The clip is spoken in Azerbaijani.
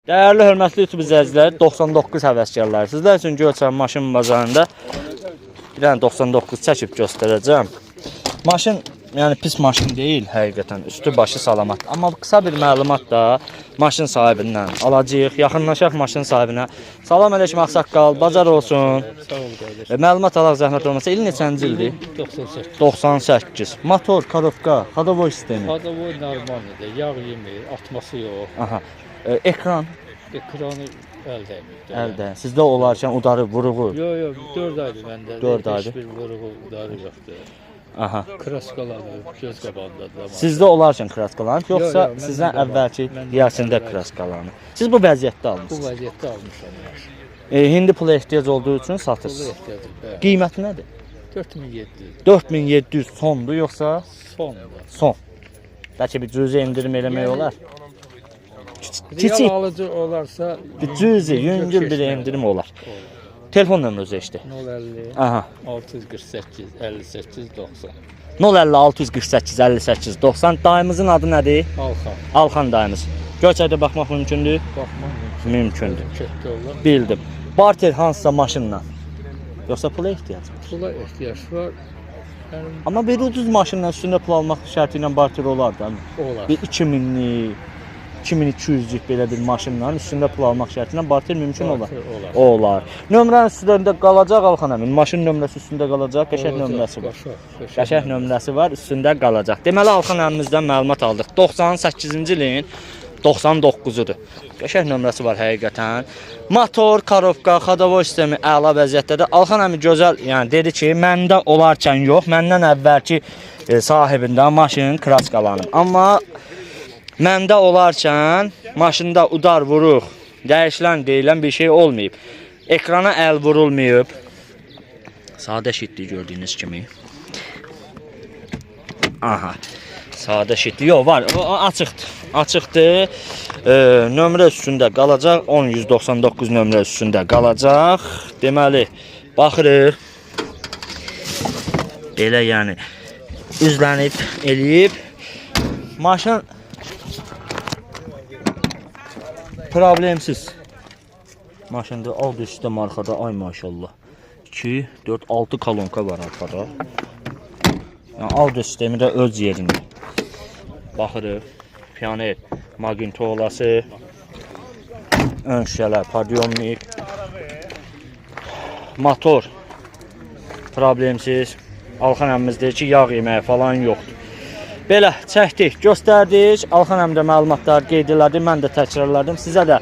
Değerli hörmətli YouTube izləyicilər, 99 həvəskarlar. Sizlər üçün Göyçay maşın bazarında bir dənə 99 çəkib göstərəcəm. Maşın, yəni pis maşın deyil həqiqətən, üstü başı salamat. Amma qısa bir məlumat da maşın sahibindən alacağıq. Yaxınlaşaq maşın sahibinə. Salam əleykum ağsaqqal, bazar olsun. Sağ ol qardaş. Məlumat alaq zəhmət olmasa. İl neçənci ildir? 98. 98. Motor, korobka, xodovoy sistemi. Xodovoy normaldir. Yağ yemir, atması yox. Aha. Ekran Ekranı əldə. əldə. Sizdə olarkən udarı, vuruğu. Yox, 4 aydır məndə. 4 aydır. Heç bir vuruğu, udarı yoxdur. Aha. Kraskaları göz qabağındadır. Sizdə olarkən kraskalanıb, yoxsa Yox, yox, sizdən məndə əvvəlki var. Məndə riyasində əvvəlki. kraskalanıb? Siz bu vəziyyətdə Bu almısınız. vəziyyətdə almışam. Hindi pula ehtiyac olduğu üçün Pulu satırsınız. ehtiyacım. Bəli. Qiyməti nədir? 4700. 4700 sondur, yoxsa Sonda. son? Bəlkə bir cüzi endirim eləmək Yəni, olar. Real Kiçik, alıcı olarsa bir cüzi, yüngül bir endirim olar. Telefon nömrəsi işte. 050 Aha. 648 58 90. 050 648 58 90. Dayımızın adı nədir? Alxan. Alxan dayımız. Göyçayda baxmaq mümkündür? Baxmaq Mümkündür. kötü olur. Bildim. Barter hansısa maşınla. Yoxsa pula ehtiyac var. Pula ehtiyac var. Yəni Amma bir ucuz maşınla üstündə pul almaq şərti ilə barter olar da. olar. Bir 2000'lik, 2200'lük belə bir maşınla üstündə pul almaq şərti ilə barter mümkün olar. Barter olar. Olar. Nömrənin üstündə qalacaq Alxan əmin. Maşın nömrəsi üstündə qalacaq, qəşəng Olacaq, nömrəsi var. qəşəng. Qəşəng nömrəsi var, üstündə qalacaq. Deməli Alxan əmimizdən məlumat aldıq. 98-ci ilin 99-udur. Qəşəng nömrəsi var həqiqətən. Motor, korobka, xodovoy sistemi əla vəziyyətdədir. Alxan əmi gözəl, yəni dedi ki, məndə olarkən yox, məndən əvvəlki sahibindən maşın kraskalanıb. Amma məndə olarkən maşında udar vuruq, dəyişilən deyilən bir şey olmayıb. Ekrana əl vurulmayıb. Sadə şitli gördüyünüz kimi. Aha. Sadə şitli. Yox, var. O açıqdır. Açıqdır. Nömrə üstündə qalacaq. 10199 nömrə üstündə qalacaq. Deməli, baxırıq. Belə yəni üzlənib, eləyib. Maşın problemsiz. Maşında alt üstə markada, ay maşallah. 2, 4, 6 kolonka var arxada. Yəni audio sistemi də öz yerində. Baxırıq. Piyaner, magintolası, ön şüşələr, podyomnik, motor problemsiz. Alxan əmimiz deyir ki, yağ yeməyi falan yoxdur. Belə çəkdik, göstərdik. Alxan əmdə məlumatlar qeyd elədi, mən də təkrarladım. Sizə də